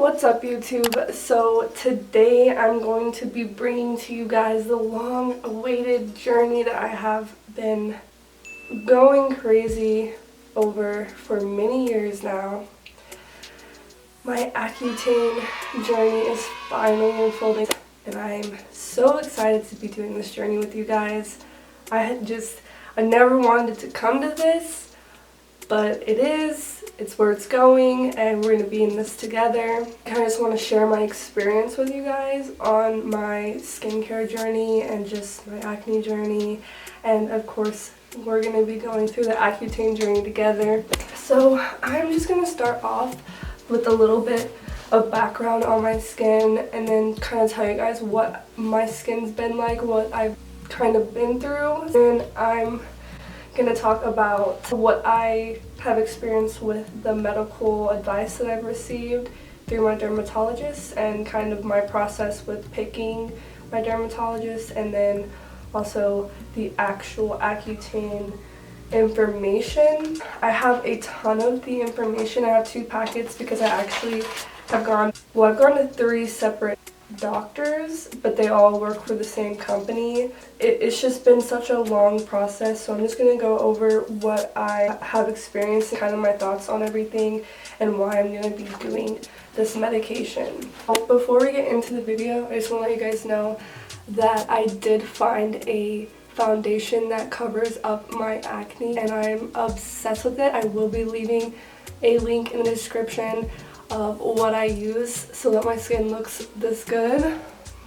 What's up, YouTube? So today I'm going to be bringing to you guys the long-awaited journey that I have been going crazy over for many years now. My Accutane journey is finally unfolding and I'm so excited to be doing this journey with you guys. I never wanted to come to this, but it's where it's going, and we're going to be in this together. I just want to share my experience with you guys on my skincare journey and just my acne journey, and of course we're going to be going through the Accutane journey together. So I'm just going to start off with a little bit of background on my skin and then kind of tell you guys what my skin's been like, what I've kind of been through, and I'm going to talk about what I have experienced with the medical advice that I've received through my dermatologist and kind of my process with picking my dermatologist, and then also the actual Accutane information. I have a ton of the information. I have 2 packets because I actually have gone to 3 separate doctors, but they all work for the same company. It's just been such a long process, so I'm just going to go over what I have experienced and kind of my thoughts on everything and why I'm going to be doing this medication. Before we get into the video, I just want to let you guys know that I did find a foundation that covers up my acne and I'm obsessed with it. I will be leaving a link in the description of what I use so that my skin looks this good.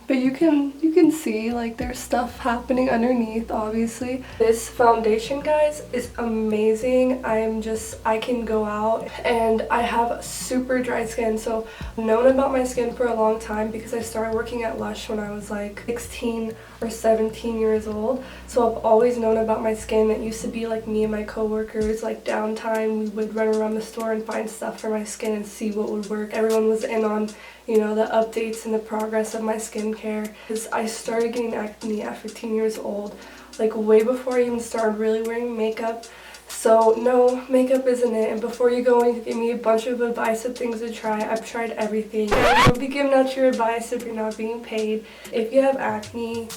But you can see like there's stuff happening underneath, obviously. This foundation, guys, is amazing. I can go out and I have super dry skin, so I've known about my skin for a long time because I started working at Lush when I was like 16 or 17 years old. So I've always known about my skin. It used to be like me and my coworkers, like downtime, we would run around the store and find stuff for my skin and see what would work. Everyone was in on, you know, the updates and the progress of my skincare. Because I started getting acne at 15 years old, like way before I even started really wearing makeup. So no, makeup isn't it. And before you go and give me a bunch of advice of things to try, I've tried everything. Don't be giving out your advice if you're not being paid. If you have acne,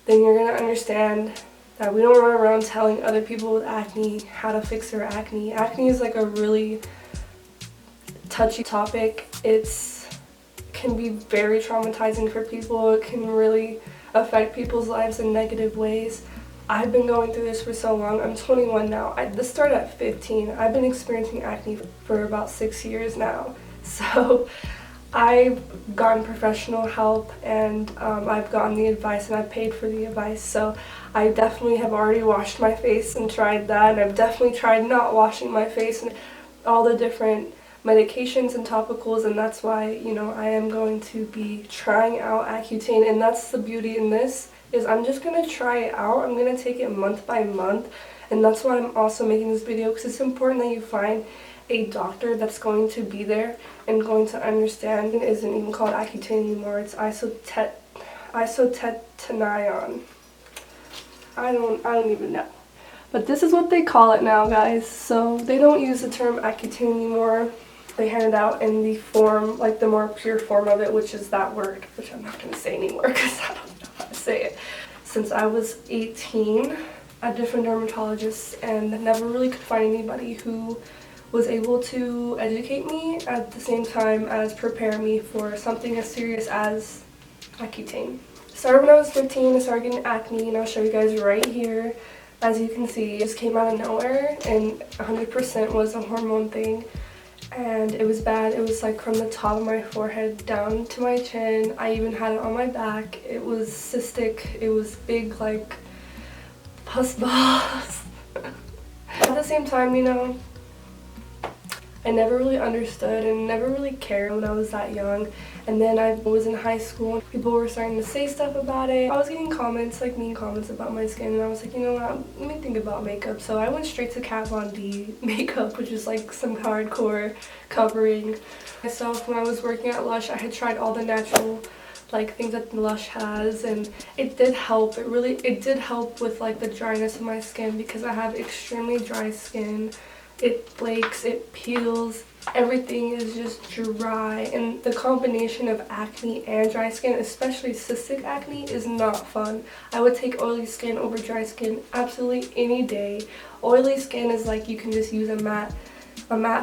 then you're gonna understand that we don't run around telling other people with acne how to fix their acne. Acne is like a really touchy topic. It can be very traumatizing for people. It can really affect people's lives in negative ways. I've been going through this for so long. I'm 21 now. This started at 15. I've been experiencing acne for about 6 years now. So I've gotten professional help and I've gotten the advice and I've paid for the advice. So I definitely have already washed my face and tried that, and I've definitely tried not washing my face and all the different medications and topicals, and that's why, you know, I am going to be trying out Accutane. And that's the beauty in this, is I'm just going to try it out. I'm going to take it month by month, and that's why I'm also making this video, because it's important that you find a doctor that's going to be there and going to understand. It isn't even called Accutane anymore, it's isotetanion. I don't even know. But this is what they call it now, guys. So they don't use the term Accutane anymore. They hand it out in the form, like the more pure form of it, which is that word, which I'm not going to say anymore because I don't know how to say it. Since I was 18, at different dermatologists, and never really could find anybody who was able to educate me at the same time as prepare me for something as serious as Accutane. Started when I was 15, I started getting acne, and I'll show you guys right here. As you can see, it just came out of nowhere, and 100% was a hormone thing, and it was bad. It was like from the top of my forehead down to my chin. I even had it on my back. It was cystic. It was big, like pus balls. At the same time, you know, I never really understood and never really cared when I was that young. And then I was in high school and people were starting to say stuff about it. I was getting comments, like mean comments about my skin, and I was like, you know what, let me think about makeup. So I went straight to Kat Von D makeup, which is like some hardcore covering. Myself, when I was working at Lush, I had tried all the natural like things that Lush has, and it did help. It did help with like the dryness of my skin because I have extremely dry skin. It flakes, it peels. everything is just dry, and the combination of acne and dry skin, especially cystic acne, is not fun. I would take oily skin over dry skin absolutely any day. Oily skin is like you can just use a matte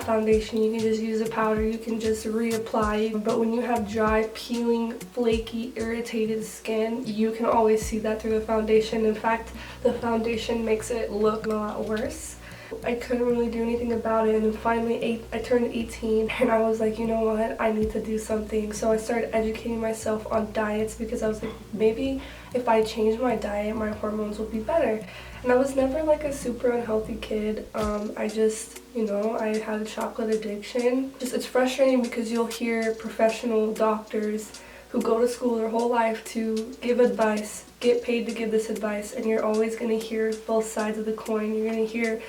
foundation, you can just use a powder, you can just reapply. But when you have dry, peeling, flaky, irritated skin, you can always see that through the foundation. In fact, the foundation makes it look a lot worse. I couldn't really do anything about it, and then finally I turned 18 and I was like, you know what, I need to do something. So I started educating myself on diets because I was like, maybe if I change my diet, my hormones will be better. And I was never like a super unhealthy kid. I just, I had a chocolate addiction. It's frustrating because you'll hear professional doctors who go to school their whole life to give advice, get paid to give this advice, and you're always going to hear both sides of the coin. You're going to hear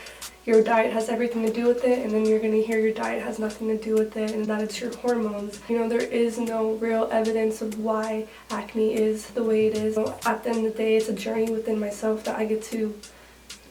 your diet has everything to do with it, and then you're going to hear your diet has nothing to do with it, and that it's your hormones. There is no real evidence of why acne is the way it is. At the end of the day, it's a journey within myself that I get to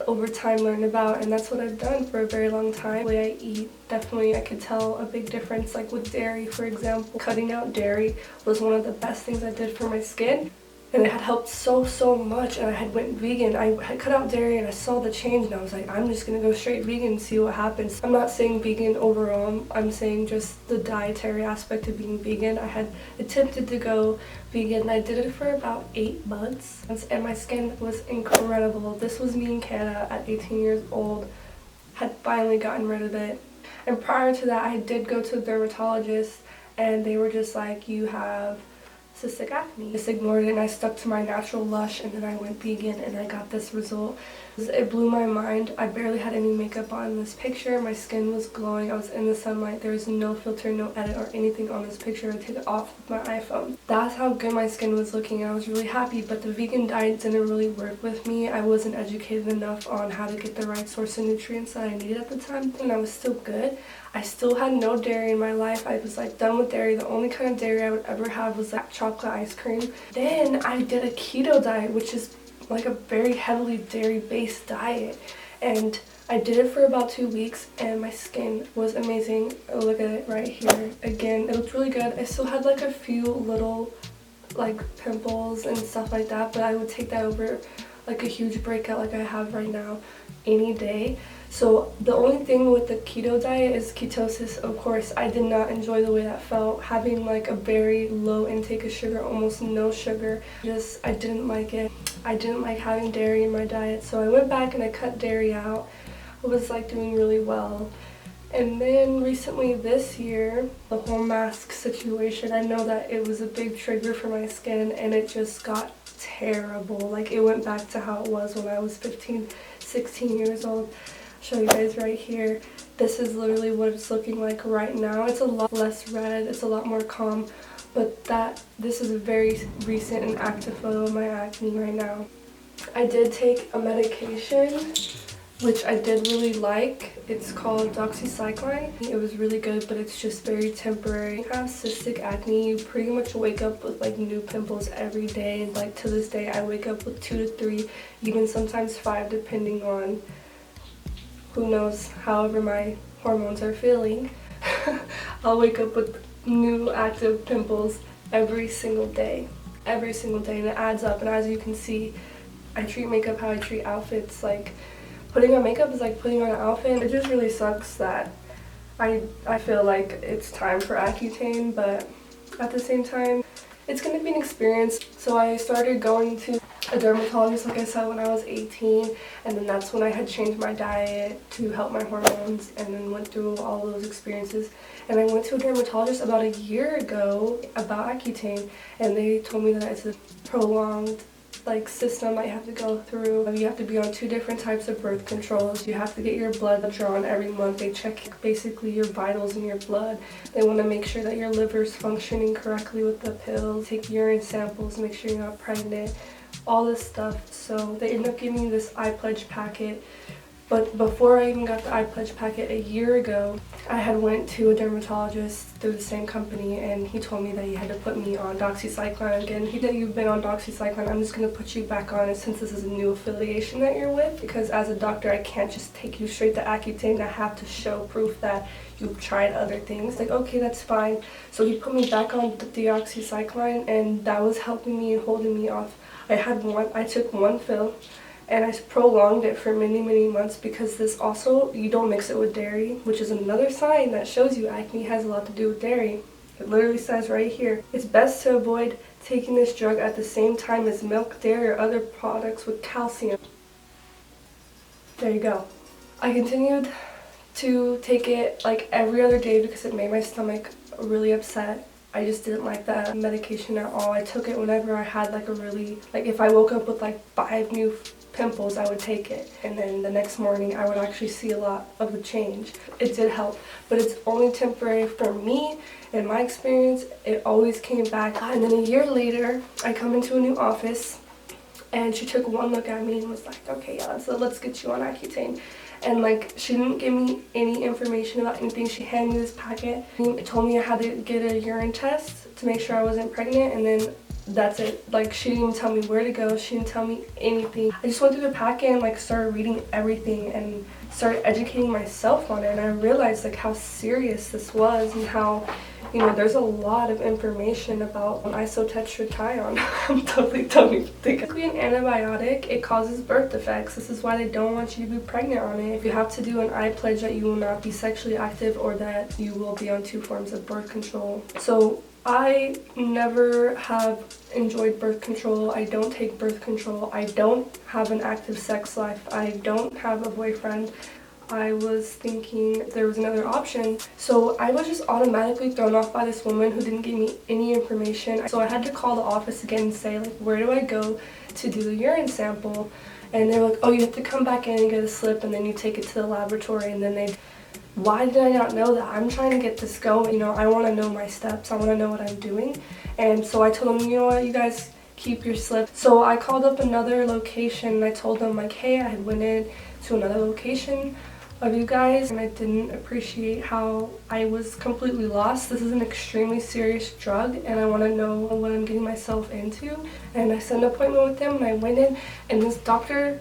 over time learn about, and that's what I've done for a very long time. The way I eat, definitely I could tell a big difference, like with dairy, for example. Cutting out dairy was one of the best things I did for my skin, and it had helped so much. And I had went vegan. I had cut out dairy and I saw the change, and I was like, I'm just gonna go straight vegan and see what happens. I'm not saying vegan overall, I'm saying just the dietary aspect of being vegan. I had attempted to go vegan, and I did it for about 8 months, and my skin was incredible. This was me in Canada at 18 years old, had finally gotten rid of it. And prior to that, I did go to a dermatologist, and they were just like, you have cystic acne. I just ignored it and I stuck to my natural lush, and then I went vegan and I got this result. It blew my mind. I barely had any makeup on in this picture. My skin was glowing. I was in the sunlight. There was no filter, no edit or anything on this picture. I took it off with my iPhone. That's how good my skin was looking. I was really happy, but the vegan diet didn't really work with me. I wasn't educated enough on how to get the right source of nutrients that I needed at the time, and I was still good. I still had no dairy in my life. I was like done with dairy. The only kind of dairy I would ever have was like chocolate ice cream. Then I did a keto diet, which is like a very heavily dairy based diet, and I did it for about 2 weeks and my skin was amazing. Oh, look at it right here. Again, it looked really good. I still had like a few little like pimples and stuff like that, but I would take that over like a huge breakout like I have right now any day. So the only thing with the keto diet is ketosis. Of course, I did not enjoy the way that felt, having like a very low intake of sugar, almost no sugar. I didn't like it. I didn't like having dairy in my diet, so I went back and I cut dairy out. I was like doing really well. And then recently this year, the whole mask situation, I know that it was a big trigger for my skin, and it just got terrible. Like it went back to how it was when I was 15, 16 years old. Show you guys right here. This is literally what it's looking like right now. It's a lot less red, it's a lot more calm, but this is a very recent and active photo of my acne right now. I did take a medication which I did really like. It's called doxycycline. It was really good, but it's just very temporary. If you have cystic acne, you pretty much wake up with like new pimples every day. Like to this day, I wake up with 2 to 3, even sometimes 5, depending on who knows, however my hormones are feeling. I'll wake up with new active pimples every single day, and it adds up. And as you can see, I treat makeup how I treat outfits. Like putting on makeup is like putting on an outfit. It just really sucks that I feel like it's time for Accutane, but at the same time, it's going to be an experience. So I started going to a dermatologist, like I said, when I was 18, and then that's when I had changed my diet to help my hormones, and then went through all those experiences. And I went to a dermatologist about a year ago about Accutane, and they told me that it's a prolonged system that you have to go through. You have to be on 2 different types of birth controls. You have to get your blood drawn every month. They check basically your vitals in your blood. They want to make sure that your liver's functioning correctly with the pills. Take urine samples, make sure you're not pregnant, all this stuff. So they end up giving you this iPledge packet But before I even got the iPledge packet a year ago, I had went to a dermatologist through the same company, and he told me that he had to put me on doxycycline again. He said, "You've been on doxycycline, I'm just going to put you back on it since this is a new affiliation that you're with, because as a doctor I can't just take you straight to Accutane. I have to show proof that you've tried other things." Like, okay, that's fine. So he put me back on the doxycycline, and that was helping me and holding me off. I took one fill, and I prolonged it for many, many months, because this also, you don't mix it with dairy, which is another sign that shows you acne has a lot to do with dairy. It literally says right here, it's best to avoid taking this drug at the same time as milk, dairy, or other products with calcium. There you go. I continued to take it like every other day because it made my stomach really upset. I just didn't like that medication at all. I took it whenever I had like a really, like if I woke up with like 5 new pimples, I would take it, and then the next morning I would actually see a lot of a change. It did help, but it's only temporary for me. In my experience, it always came back. And then a year later, I come into a new office, and she took one look at me and was like, "Okay, yeah, so let's get you on Accutane." And like, she didn't give me any information about anything. She handed me this packet. It told me I had to get a urine test to make sure I wasn't pregnant, and then that's it. Like, she didn't even tell me where to go. She didn't tell me anything. I just went through the packet and like started reading everything and started educating myself on it, and I realized like how serious this was, and how, you know, there's a lot of information about isotetratrione. I'm totally don't even think. It could be an antibiotic. It causes birth defects. This is why they don't want you to be pregnant on it. If you have to do an iPledge that you will not be sexually active, or that you will be on 2 forms of birth control. So I never have enjoyed birth control. I don't take birth control. I don't have an active sex life. I don't have a boyfriend. I was thinking there was another option. So I was just automatically thrown off by this woman who didn't give me any information. So I had to call the office again and say, like, where do I go to do the urine sample? And they were like, "Oh, you have to come back in and get a slip, and then you take it to the laboratory, and then they..." Why did I not know that? I'm trying to get this going. You know, I want to know my steps. I want to know what I'm doing. And so I told them, you know what, you guys keep your slip. So I called up another location, and I told them like, hey, I had went in to another location of you guys, and I didn't appreciate how I was completely lost. This is an extremely serious drug, and I want to know what I'm getting myself into. And I set an appointment with them, and I went in, and this doctor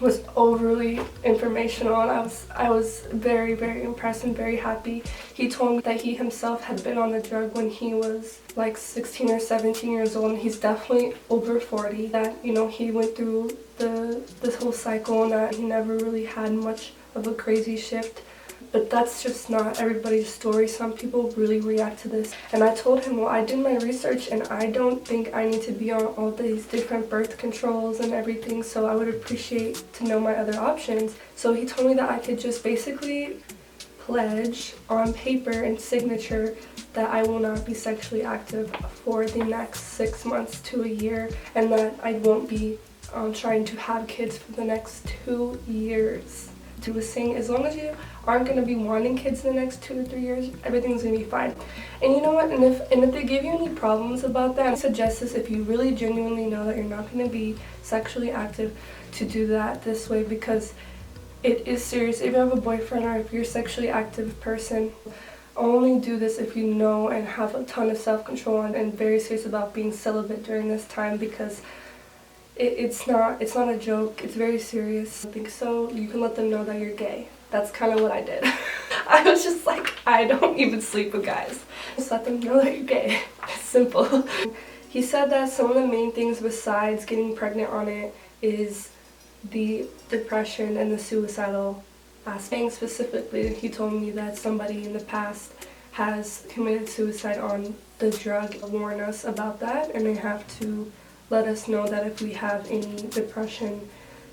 was overly informational, and I was very, very impressed and very happy. He told me that he himself had been on the drug when he was like 16 or 17 years old, and he's definitely over 40. That, you know, he went through this whole cycle, and that he never really had much of a crazy shift. But that's just not everybody's story. Some people really react to this. And I told him, well, I did my research, and I don't think I need to be on all these different birth controls and everything, so I would appreciate to know my other options. So he told me that I could just basically pledge on paper and signature that I will not be sexually active for the next 6 months to a year, and that I won't be trying to have kids for the next 2 years. He was saying, as long as you aren't going to be wanting kids in the next 2 to 3 years, everything's going to be fine. And you know what, and if they give you any problems about that, I suggest this, if you really genuinely know that you're not going to be sexually active, to do that this way, because it is serious. If you have a boyfriend, or if you're a sexually active person, only do this if you know and have a ton of self-control, and very serious about being celibate during this time, because it's not a joke. It's very serious. I think so. You can let them know that you're gay. That's kind of what I did. I was just like, I don't even sleep with guys. Just let them know that you're gay. It's simple. He said that some of the main things besides getting pregnant on it is the depression and the suicidal aspect. Specifically, he told me that somebody in the past has committed suicide on the drug. Warn us about that, and they have to let us know that if we have any depression,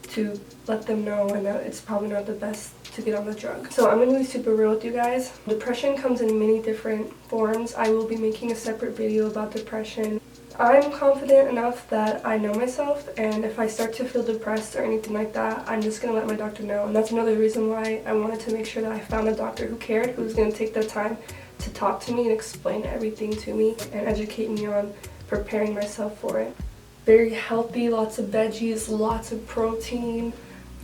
to let them know, and that it's probably not the best to get on the drug. So I'm going to be super real with you guys. Depression comes in many different forms. I will be making a separate video about depression. I'm confident enough that I know myself, and if I start to feel depressed or anything like that, I'm just going to let my doctor know. And that's another reason why I wanted to make sure that I found a doctor who cared, who was going to take the time to talk to me and explain everything to me and educate me on preparing myself for it. Very healthy, lots of veggies, lots of protein,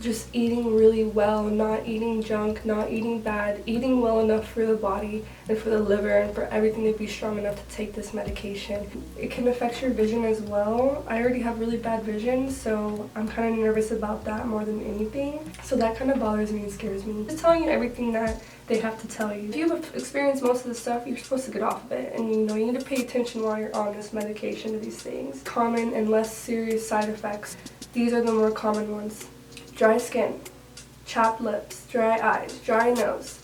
just eating really well, not eating junk, not eating bad, eating well enough for the body and for the liver and for everything to be strong enough to take this medication. It can affect your vision as well. I already have really bad vision, so I'm kind of nervous about that more than anything. So that kind of bothers me and scares me. Just telling you everything that they have to tell you. If you've experienced most of the stuff, you're supposed to get off of it, and you know, you need to pay attention while you're on this medication to these things. Common and less serious side effects. These are the more common ones. Dry skin, chapped lips, dry eyes, dry nose.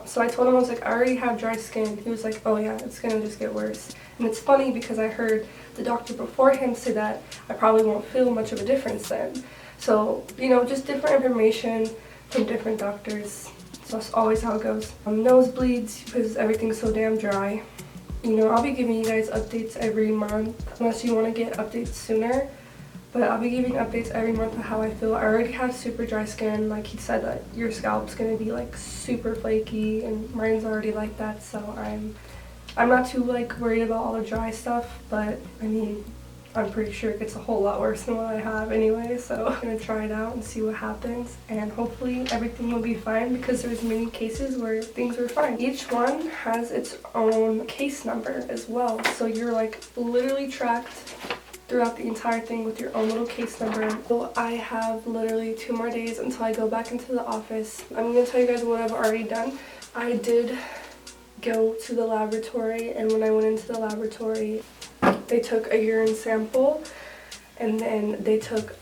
So I told him, I was like, I already have dry skin. He was like, oh yeah, it's gonna just get worse. And it's funny because I heard the doctor beforehand say that I probably won't feel much of a difference then. So, you know, just different information from different doctors. So that's always how it goes. Nosebleeds, because everything's so damn dry. You know, I'll be giving you guys updates every month, unless you want to get updates sooner. But I'll be giving updates every month of how I feel. I already have super dry skin. Like he said that your scalp's gonna be like super flaky, and mine's already like that. So I'm not too like worried about all the dry stuff. But I mean, I'm pretty sure it gets a whole lot worse than what I have anyway. So I'm gonna try it out and see what happens. And hopefully everything will be fine, because there's many cases where things were fine. Each one has its own case number as well. So you're like literally tracked throughout the entire thing with your own little case number. So I have literally 2 more days until I go back into the office. I'm going to tell you guys what I've already done. I did go to the laboratory, and when I went into the laboratory, they took a urine sample, and then they took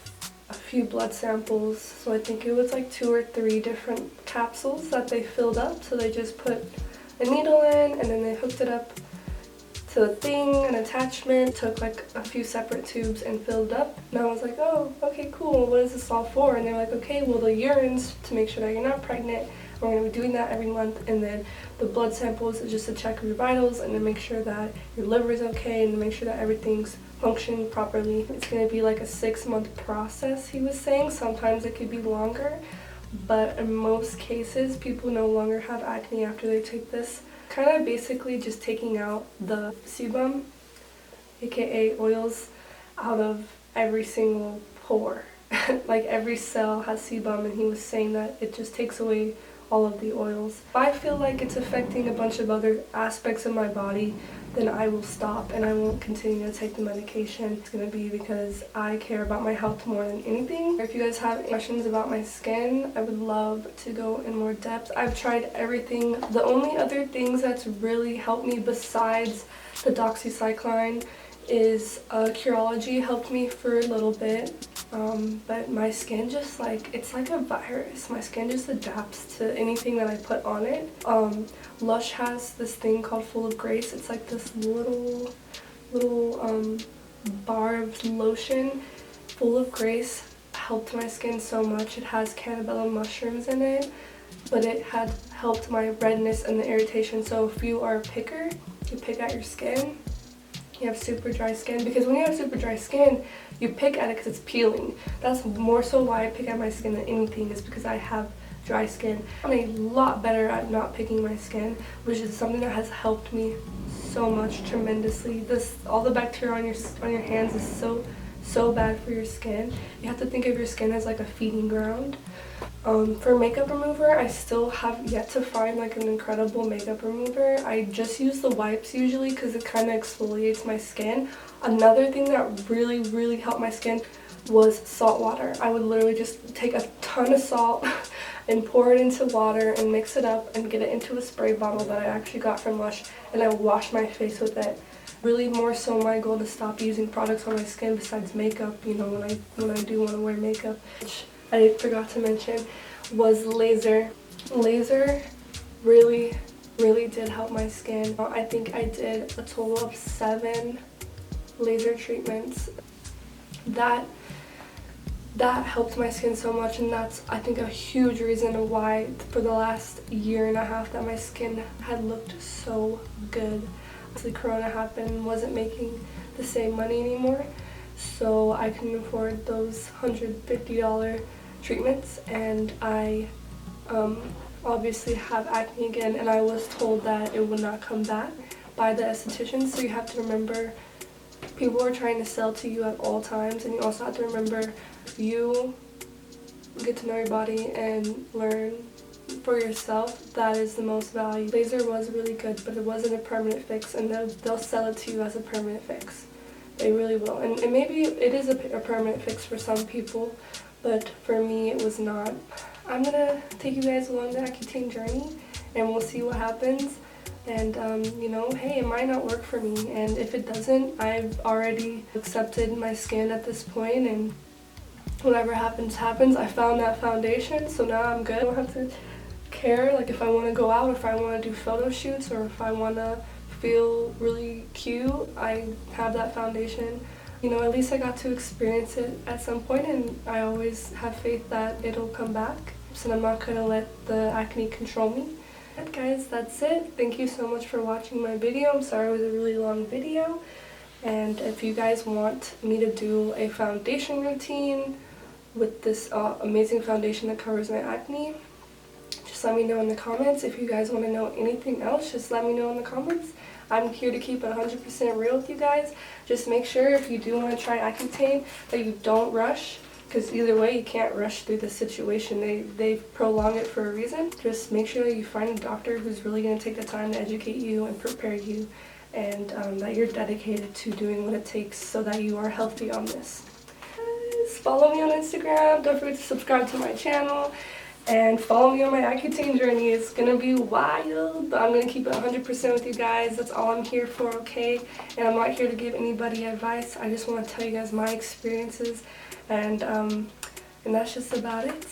a few blood samples. So I think it was like 2 or 3 different capsules that they filled up. So they just put a needle in, and then they hooked it up to the thing, an attachment, took like a few separate tubes and filled up. And I was like, oh, okay, cool, what is this all for? And they're like, okay, well, the urines to make sure that you're not pregnant. We're going to be doing that every month. And then the blood samples is just to check your vitals and to make sure that your liver is okay and to make sure that everything's functioning properly. It's going to be like a 6-month process, he was saying. Sometimes it could be longer, but in most cases, people no longer have acne after they take this. Kind of basically just taking out the sebum, aka oils, out of every single pore. Like every cell has sebum, and he was saying that it just takes away all of the oils. If I feel like it's affecting a bunch of other aspects of my body, then I will stop and I won't continue to take the medication. It's going to be because I care about my health more than anything. If you guys have any questions about my skin, I would love to go in more depth. I've tried everything. The only other things that's really helped me besides the doxycycline is Curology helped me for a little bit. But my skin just like, it's like a virus. My skin just adapts to anything that I put on it. Lush has this thing called Full of Grace. It's like this little bar of lotion. Full of Grace helped my skin so much. It has cannabellum mushrooms in it, but it had helped my redness and the irritation. So if you are a picker, you pick at your skin, you have super dry skin, because when you have super dry skin, you pick at it because it's peeling. That's more so why I pick at my skin than anything, is because I have dry skin. I'm a lot better at not picking my skin, which is something that has helped me so much, tremendously. All the bacteria on your hands is so bad for your skin. You have to think of your skin as like a feeding ground. For makeup remover, I still have yet to find like an incredible makeup remover. I just use the wipes usually because it kind of exfoliates my skin. Another thing that really helped my skin was salt water. I would literally just take a ton of salt and pour it into water and mix it up and get it into a spray bottle that I actually got from Lush, and I wash my face with it. Really more so my goal to stop using products on my skin besides makeup, you know, when I do want to wear makeup, which I forgot to mention, was laser. Laser really did help my skin. I think I did a total of 7 laser treatments. That helped my skin so much, and that's, I think, a huge reason why for the last 1.5 years that my skin had looked so good. The corona happened, wasn't making the same money anymore, so I couldn't afford those $150 treatments, and I obviously have acne again, and I was told that it would not come back by the esthetician. So you have to remember, people are trying to sell to you at all times, and you also have to remember, if you get to know your body and learn for yourself, that is the most value. Laser was really good, but it wasn't a permanent fix, and they'll sell it to you as a permanent fix. They really will. And maybe it is a permanent fix for some people, but for me it was not. I'm gonna take you guys along the Accutane journey, and we'll see what happens. And you know, hey, it might not work for me, and if it doesn't, I've already accepted my skin at this point, and whatever happens happens. I found that foundation, so now I'm good. I don't have to care, like, if I want to go out, if I want to do photo shoots, or if I want to feel really cute. I have that foundation. You know, at least I got to experience it at some point, and I always have faith that it'll come back. So I'm not going to let the acne control me. And guys, that's it. Thank you so much for watching my video. I'm sorry it was a really long video. And if you guys want me to do a foundation routine with this amazing foundation that covers my acne, just let me know in the comments. If you guys want to know anything else, just let me know in the comments. I'm here to keep it 100% real with you guys. Just make sure if you do want to try Accutane that you don't rush, because either way you can't rush through the situation. They prolong it for a reason. Just make sure that you find a doctor who's really going to take the time to educate you and prepare you, and that you're dedicated to doing what it takes so that you are healthy on this. Guys, follow me on Instagram. Don't forget to subscribe to my channel. And follow me on my Accutane journey. It's gonna be wild, but I'm gonna keep it 100% with you guys. That's all I'm here for, okay? And I'm not here to give anybody advice. I just want to tell you guys my experiences, and that's just about it.